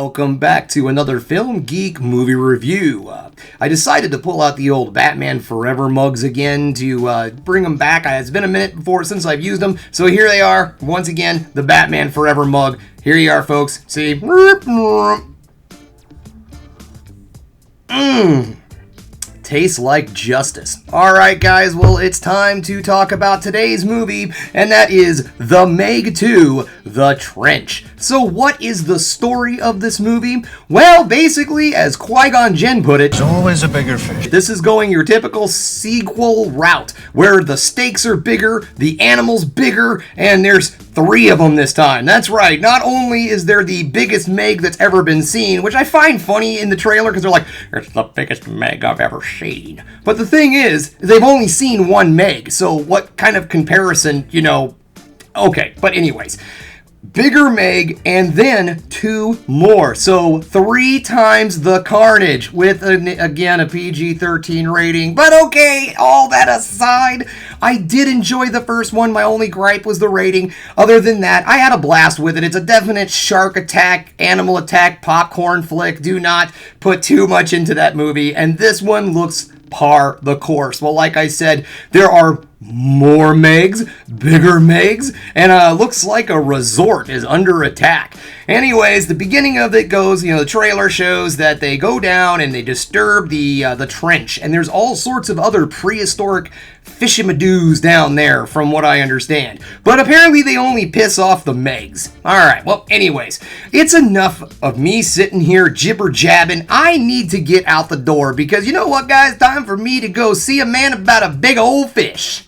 Welcome back to another Film Geek movie review. I decided to pull out the old Batman Forever mugs again to bring them back. It's been a minute since I've used them, so here they are. Once again, the Batman Forever mug. Here you are, folks. See? Tastes like justice. Alright guys, well it's time to talk about today's movie, and that is The Meg 2, The Trench. So what is the story of this movie? Well, basically, as Qui-Gon Jinn put it, there's always a bigger fish. This is going your typical sequel route, where the stakes are bigger, the animals bigger, and there's 3 of them this time. That's right, not only is there the biggest Meg that's ever been seen, which I find funny in the trailer, because they're like, it's the biggest Meg I've ever seen. But the thing is, they've only seen one Meg, so what kind of comparison, okay, but anyways. Bigger Meg, and then 2 more. So 3 times the carnage with, again, a PG-13 rating. But okay, all that aside, I did enjoy the first one. My only gripe was the rating. Other than that, I had a blast with it. It's a definite shark attack, animal attack, popcorn flick. Do not put too much into that movie. And this one looks par the course. Well, like I said, there are more Megs, bigger Megs, and looks like a resort is under attack. Anyways, the beginning of it goes, the trailer shows that they go down and they disturb the trench, and there's all sorts of other prehistoric fishimadoos down there, from what I understand. But apparently they only piss off the Megs. Alright, well, anyways, it's enough of me sitting here jibber-jabbing. I need to get out the door, because you know what, guys? Time for me to go see a man about a big old fish.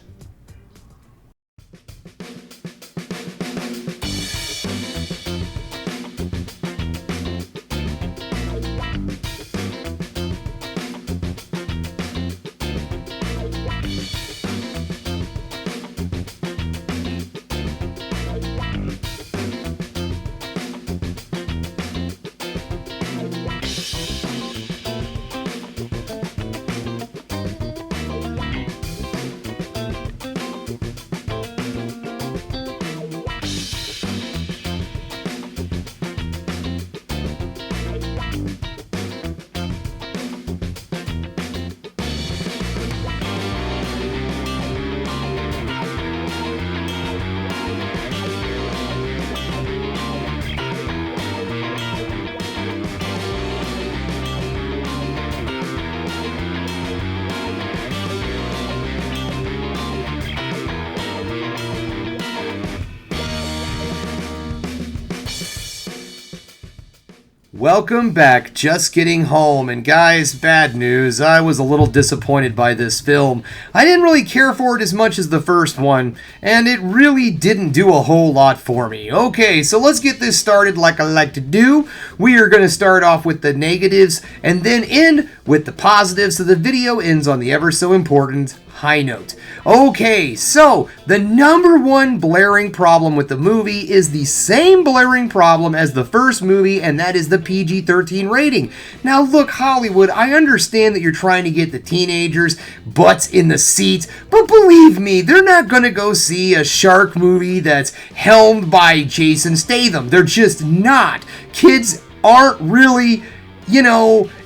Welcome back, just getting home, and guys, bad news, I was a little disappointed by this film. I didn't really care for it as much as the first one, and it really didn't do a whole lot for me. Okay, so let's get this started like I like to do. We are going to start off with the negatives, and then end with the positives, so the video ends on the ever so important high note. Okay, so the number one blaring problem with the movie is the same blaring problem as the first movie, and that is the PG-13 rating. Now look, Hollywood, I understand that you're trying to get the teenagers butts in the seat, but believe me, they're not gonna go see a shark movie that's helmed by Jason Statham. They're just not. Kids aren't really,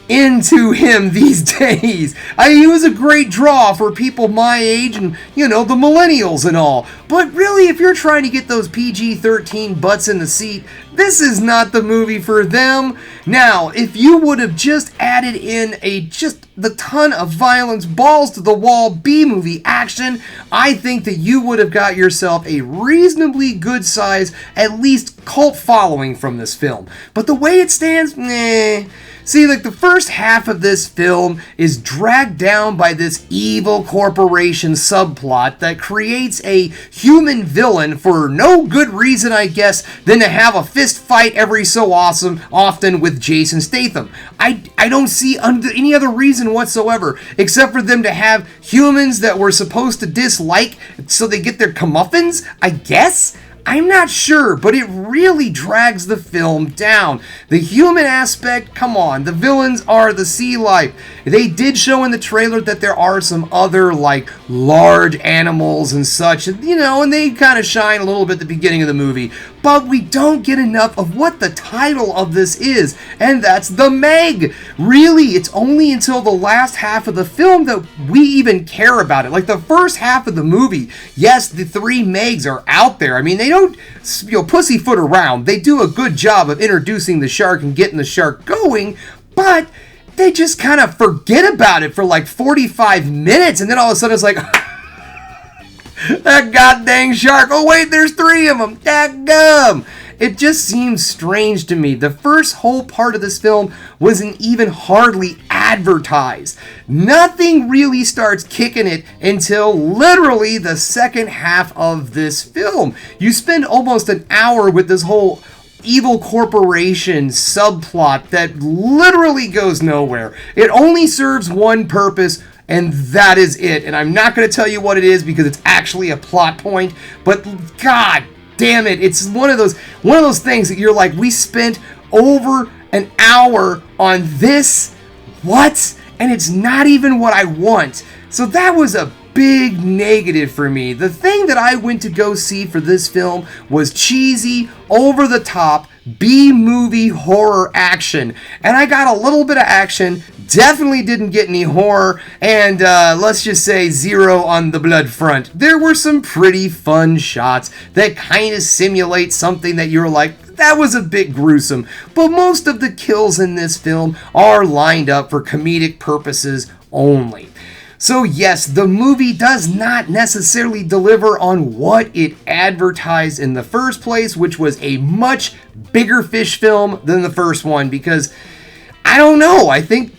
into him these days. He was a great draw for people my age and, the millennials and all. But really, if you're trying to get those PG-13 butts in the seat, this is not the movie for them. Now, if you would have just added in the ton of violence, balls to the wall, B-movie action, I think that you would have got yourself a reasonably good size, at least cult following from this film. But the way it stands, See, the first half of this film is dragged down by this evil corporation subplot that creates a human villain for no good reason, I guess, than to have a fist fight every so often with Jason Statham. I don't see any other reason whatsoever, except for them to have humans that we're supposed to dislike so they get their comeuppance, I guess? I'm not sure, but it really drags the film down. The human aspect, come on, the villains are the sea life. They did show in the trailer that there are some other, like, large animals and such, you know, and they kind of shine a little bit at the beginning of the movie. But we don't get enough of what the title of this is, and that's The Meg. Really, it's only until the last half of the film that we even care about it. Like, the first half of the movie, yes, the three Megs are out there. I mean, they don't, you know, pussyfoot around. They do a good job of introducing the shark and getting the shark going, but they just kind of forget about it for like 45 minutes, and then all of a sudden it's like, that goddamn shark. Oh wait, there's three of them. Dadgum. It just seems strange to me. The first whole part of this film wasn't even hardly advertised. Nothing really starts kicking it until literally the second half of this film. You spend almost an hour with this whole evil corporation subplot that literally goes nowhere. It only serves one purpose, and that is it. And I'm not going to tell you what it is because it's actually a plot point, but god damn it, it's one of those things that you're like, we spent over an hour on this, what? And it's not even what I want. So that was a big negative for me. The thing that I went to go see for this film was cheesy, over-the-top, B-movie horror action. And I got a little bit of action, definitely didn't get any horror, and let's just say 0 on the blood front. There were some pretty fun shots that kind of simulate something that you're like, that was a bit gruesome. But most of the kills in this film are lined up for comedic purposes only. So yes, the movie does not necessarily deliver on what it advertised in the first place, which was a much bigger fish film than the first one, because I don't know, I think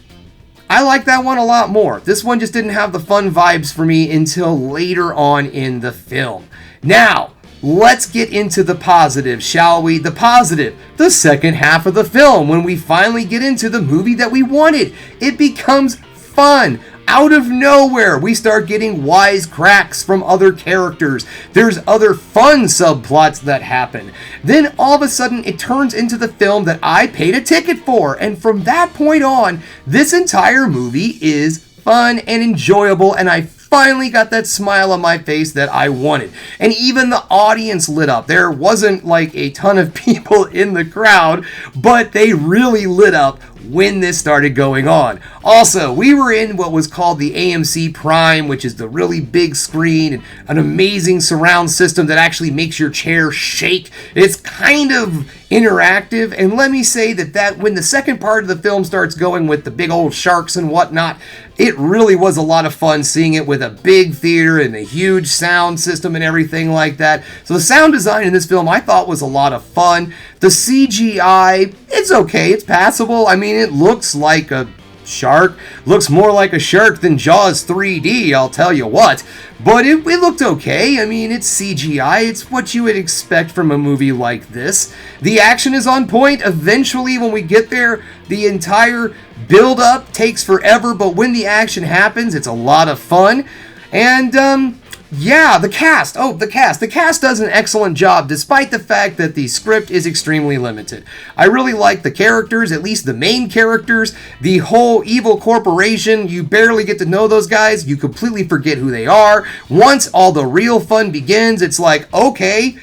I like that one a lot more. This one just didn't have the fun vibes for me until later on in the film. Now, let's get into the positive, shall we? The positive, the second half of the film, when we finally get into the movie that we wanted. It becomes fun. Out of nowhere, we start getting wisecracks from other characters. There's other fun subplots that happen. Then all of a sudden, it turns into the film that I paid a ticket for. And from that point on, this entire movie is fun and enjoyable, and I finally got that smile on my face that I wanted. And even the audience lit up. There wasn't like a ton of people in the crowd, but they really lit up when this started going on. Also, we were in what was called the AMC Prime, which is the really big screen and an amazing surround system that actually makes your chair shake. It's kind of interactive, and let me say that when the second part of the film starts going with the big old sharks and whatnot, it really was a lot of fun seeing it with a big theater and a huge sound system and everything like that. So the sound design in this film I thought was a lot of fun. The CGI, it's okay, it's passable. I mean, it looks like a shark. Looks more like a shark than Jaws 3D, I'll tell you what. But it looked okay. I mean, it's CGI. It's what you would expect from a movie like this. The action is on point. Eventually, when we get there, the entire build-up takes forever, but when the action happens, it's a lot of fun. And, yeah, the cast. Oh, the cast. The cast does an excellent job, despite the fact that the script is extremely limited. I really like the characters, at least the main characters. The whole evil corporation, you barely get to know those guys. You completely forget who they are. Once all the real fun begins, it's like, okay,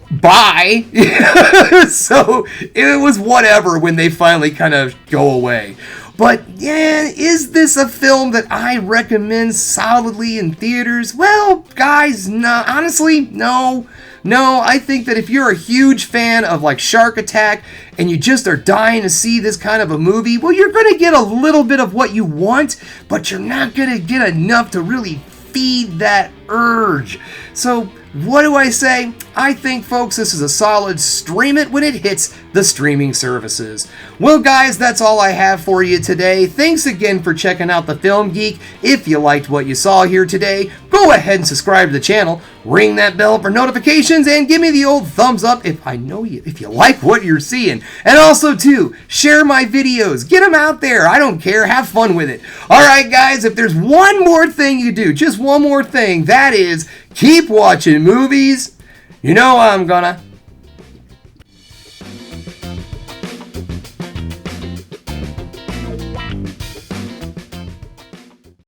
bye. So it was whatever when they finally kind of go away. But yeah, is this a film that I recommend solidly in theaters? Well, guys, no, honestly, no. No, I think that if you're a huge fan of like Shark Attack and you just are dying to see this kind of a movie, well, you're going to get a little bit of what you want, but you're not going to get enough to really feed that urge. So what do I say? I think, folks, this is a solid stream it when it hits the streaming services. Well, guys, that's all I have for you today. Thanks again for checking out the Film Geek. If you liked what you saw here today, go ahead and subscribe to the channel, ring that bell for notifications, and give me the old thumbs up if you like what you're seeing. And also, too, share my videos. Get them out there. I don't care. Have fun with it. All right, guys, if there's one more thing you do, just one more thing, that is keep watching movies. You know I'm gonna.